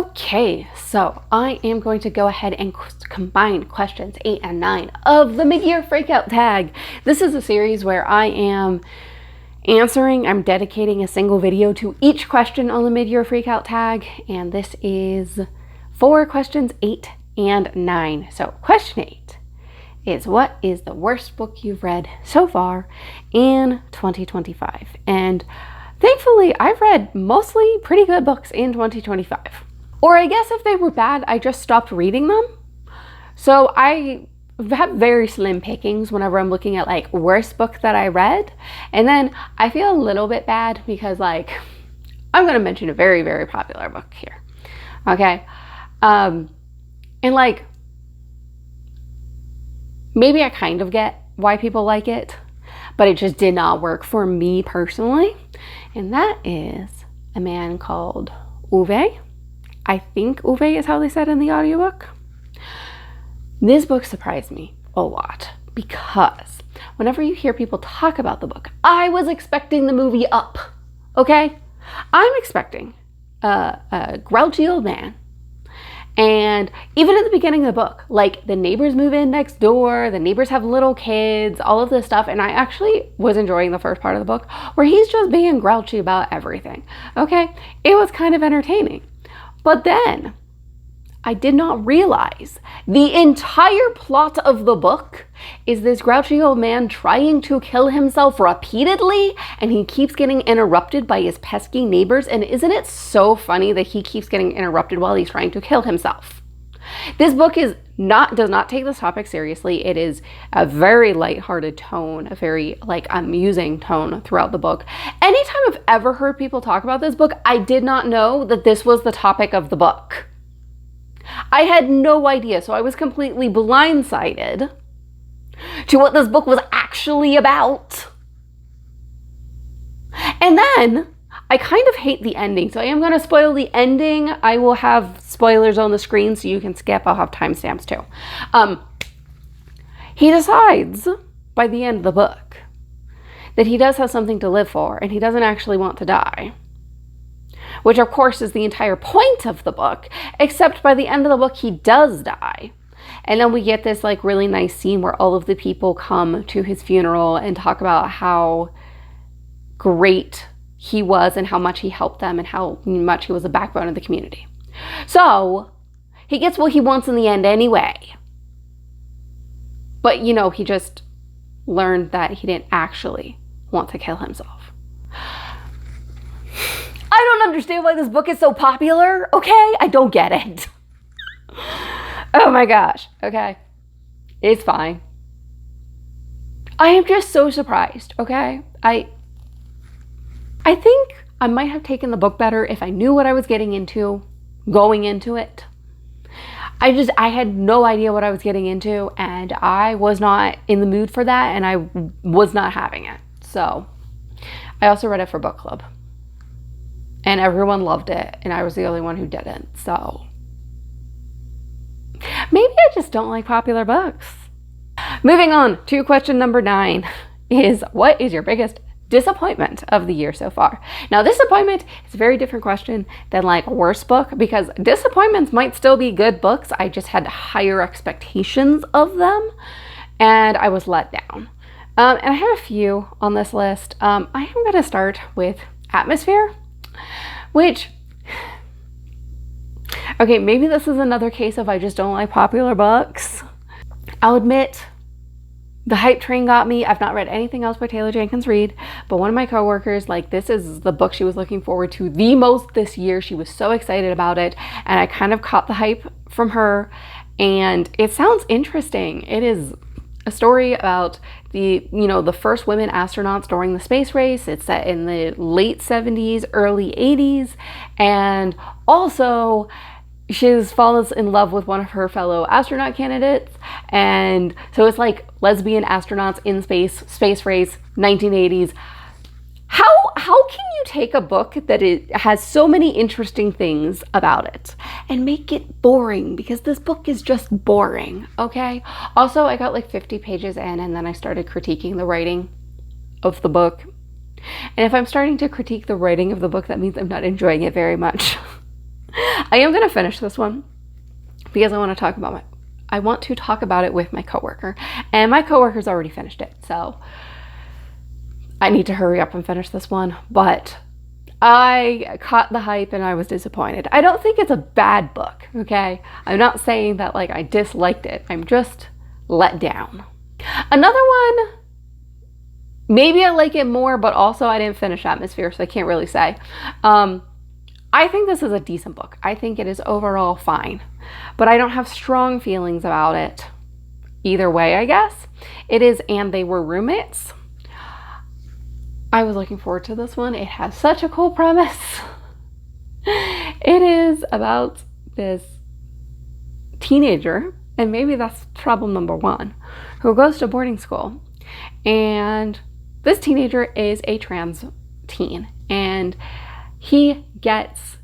Okay, so I am going to go ahead and combine questions 8 and 9 of the mid-year freakout tag. This is a series where I'm dedicating a single video to each question on the mid-year freakout tag, and this is for questions 8 and 9. So question 8 is, what is the worst book you've read so far in 2025? And thankfully, I've read mostly pretty good books in 2025. Or I guess if they were bad, I just stopped reading them. So I have very slim pickings whenever I'm looking at like worst book that I read. And then I feel a little bit bad because like, I'm going to mention a very, very popular book here. Okay. And like, maybe I kind of get why people like it, but it just did not work for me personally. And that is a man called Uwe. I think Uwe is how they said in the audiobook. This book surprised me a lot because whenever you hear people talk about the book, I was expecting the movie Up, okay? I'm expecting a grouchy old man. And even at the beginning of the book, like the neighbors move in next door, the neighbors have little kids, all of this stuff. And I actually was enjoying the first part of the book where he's just being grouchy about everything, okay? It was kind of entertaining. But then I did not realize the entire plot of the book is this grouchy old man trying to kill himself repeatedly, and he keeps getting interrupted by his pesky neighbors. And isn't it so funny that he keeps getting interrupted while he's trying to kill himself? This book does not take this topic seriously. It is a very lighthearted tone, a very like amusing tone throughout the book. Anytime I've ever heard people talk about this book, I did not know that this was the topic of the book. I had no idea, so I was completely blindsided to what this book was actually about. And then I kind of hate the ending, so I am going to spoil the ending. I will have spoilers on the screen so you can skip. I'll have timestamps too. He decides by the end of the book that he does have something to live for and he doesn't actually want to die. Which of course is the entire point of the book, except by the end of the book he does die. And then we get this like really nice scene where all of the people come to his funeral and talk about how great he was and how much he helped them and how much he was a backbone of the community. So he gets what he wants in the end anyway. But you know, he just learned that he didn't actually want to kill himself. I don't understand why this book is so popular, okay? I don't get it. Oh my gosh, okay? It's fine. I am just so surprised, okay? I think I might have taken the book better if I knew what I was getting into going into it. I had no idea what I was getting into, and I was not in the mood for that, and I was not having it. So I also read it for book club. And everyone loved it, and I was the only one who didn't. So maybe I just don't like popular books. Moving on to question number 9 is, what is your biggest disappointment of the year so far? Now, disappointment is a very different question than like worst book, because disappointments might still be good books. I just had higher expectations of them, and I was let down. And I have a few on this list. I am going to start with Atmosphere. Which, okay, maybe this is another case of I just don't like popular books. I'll admit, the hype train got me. I've not read anything else by Jenkins Reid, but one of my coworkers, like, this is the book she was looking forward to the most this year. She was so excited about it, and I kind of caught the hype from her, and it sounds interesting. It is a story about the first women astronauts during the space race. It's set in the late 70s, early 80s. And also she falls in love with one of her fellow astronaut candidates. And so it's like lesbian astronauts in space race, 1980s. How can you take a book that has so many interesting things about it and make it boring? Because this book is just boring, okay? Also, I got like 50 pages in, and then I started critiquing the writing of the book. And if I'm starting to critique the writing of the book, that means I'm not enjoying it very much. I am going to finish this one because I want to talk about it with my coworker, and my coworker's already finished it, so I need to hurry up and finish this one. But I caught the hype and I was disappointed. I don't think it's a bad book, okay? I'm not saying that like I disliked it. I'm just let down. Another one, maybe I like it more, but also I didn't finish Atmosphere, so I can't really say. I think this is a decent book. I think it is overall fine, but I don't have strong feelings about it either way, I guess. It is And They Were Roommates. I was looking forward to this one. It has such a cool premise. It is about this teenager, and maybe that's problem number one, who goes to boarding school. And this teenager is a trans teen, and he gets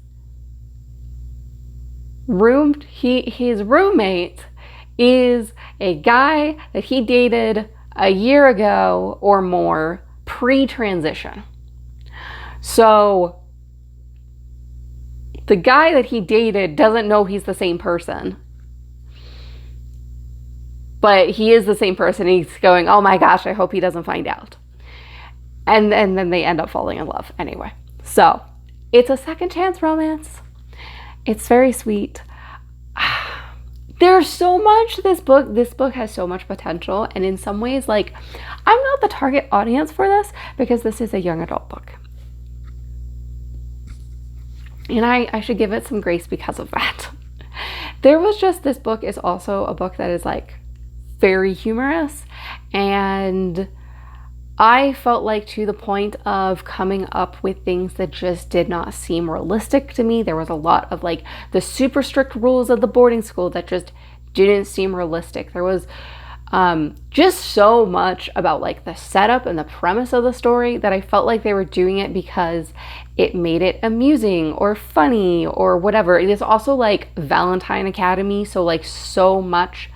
roomed. His roommate is a guy that he dated a year ago or more, pre-transition. So the guy that he dated doesn't know he's the same person, but he is the same person. He's going, oh my gosh, I hope he doesn't find out. And then they end up falling in love anyway. So it's a second chance romance. It's very sweet. There's so much this book has so much potential, and in some ways, like, I'm not the target audience for this because this is a young adult book, and I should give it some grace because of that. This book is also a book that is like very humorous, and I felt like to the point of coming up with things that just did not seem realistic to me. There was a lot of like the super strict rules of the boarding school that just didn't seem realistic. There was just so much about like the setup and the premise of the story that I felt like they were doing it because it made it amusing or funny or whatever. It is also like Valentine Academy, so like so much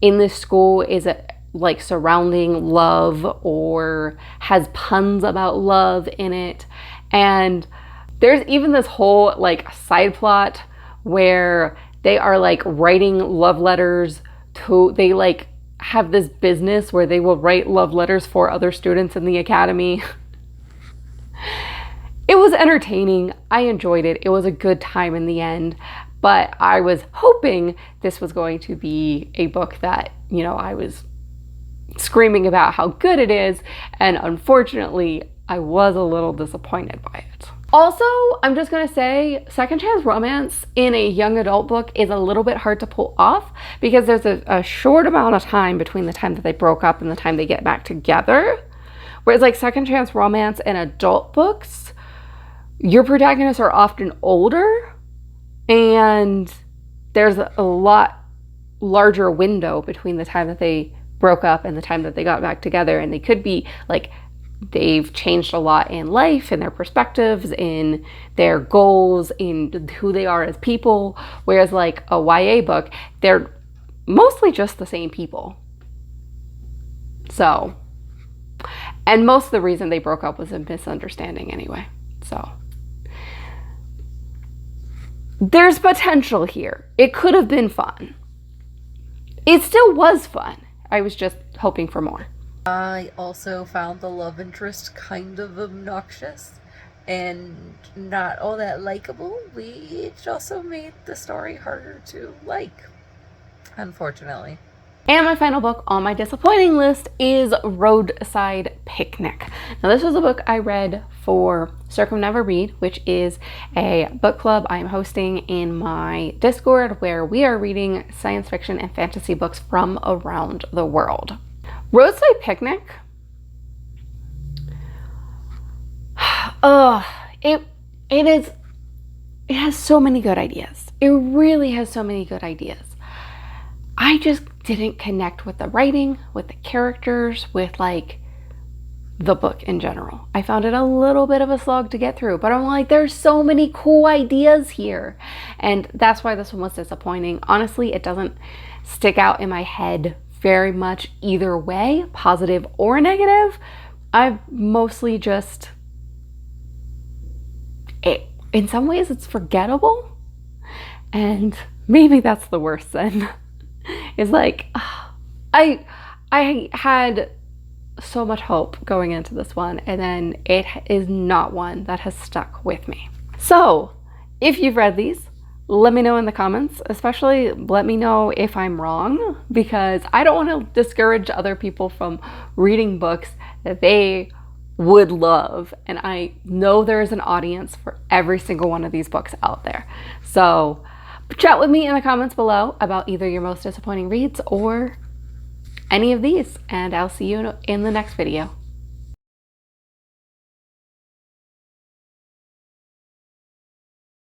in this school is like surrounding love or has puns about love in it. And there's even this whole like side plot where they are like writing love letters to, they like have this business where they will write love letters for other students in the academy. It was entertaining. I enjoyed it. It was a good time in the end, but I was hoping this was going to be a book that, you know, I was screaming about how good it is, and unfortunately I was a little disappointed by it. Also, I'm just gonna say second chance romance in a young adult book is a little bit hard to pull off because there's a short amount of time between the time that they broke up and the time they get back together. Whereas like second chance romance in adult books, your protagonists are often older and there's a lot larger window between the time that they broke up and the time that they got back together, and they could be like they've changed a lot in life, in their perspectives, in their goals, in who they are as people. Whereas like a YA book, they're mostly just the same people. So, and most of the reason they broke up was a misunderstanding anyway. So there's potential here. It could have been fun. It still was fun. I was just hoping for more. I also found the love interest kind of obnoxious and not all that likable, which also made the story harder to like, unfortunately. And my final book on my disappointing list is Roadside Picnic. Now this was a book I read for Never Read, which is a book club I'm hosting in my Discord where we are reading science fiction and fantasy books from around the world. Roadside Picnic, it has so many good ideas. It really has so many good ideas. I just didn't connect with the writing, with the characters, with like the book in general. I found it a little bit of a slog to get through, but I'm like, there's so many cool ideas here. And that's why this one was disappointing. Honestly, it doesn't stick out in my head very much either way, positive or negative. I've mostly just, in some ways it's forgettable. And maybe that's the worst sin. Is like, I had so much hope going into this one, and then it is not one that has stuck with me. So if you've read these, let me know in the comments. Especially let me know if I'm wrong, because I don't want to discourage other people from reading books that they would love, and I know there's an audience for every single one of these books out there. So chat with me in the comments below about either your most disappointing reads or any of these, and I'll see you in the next video.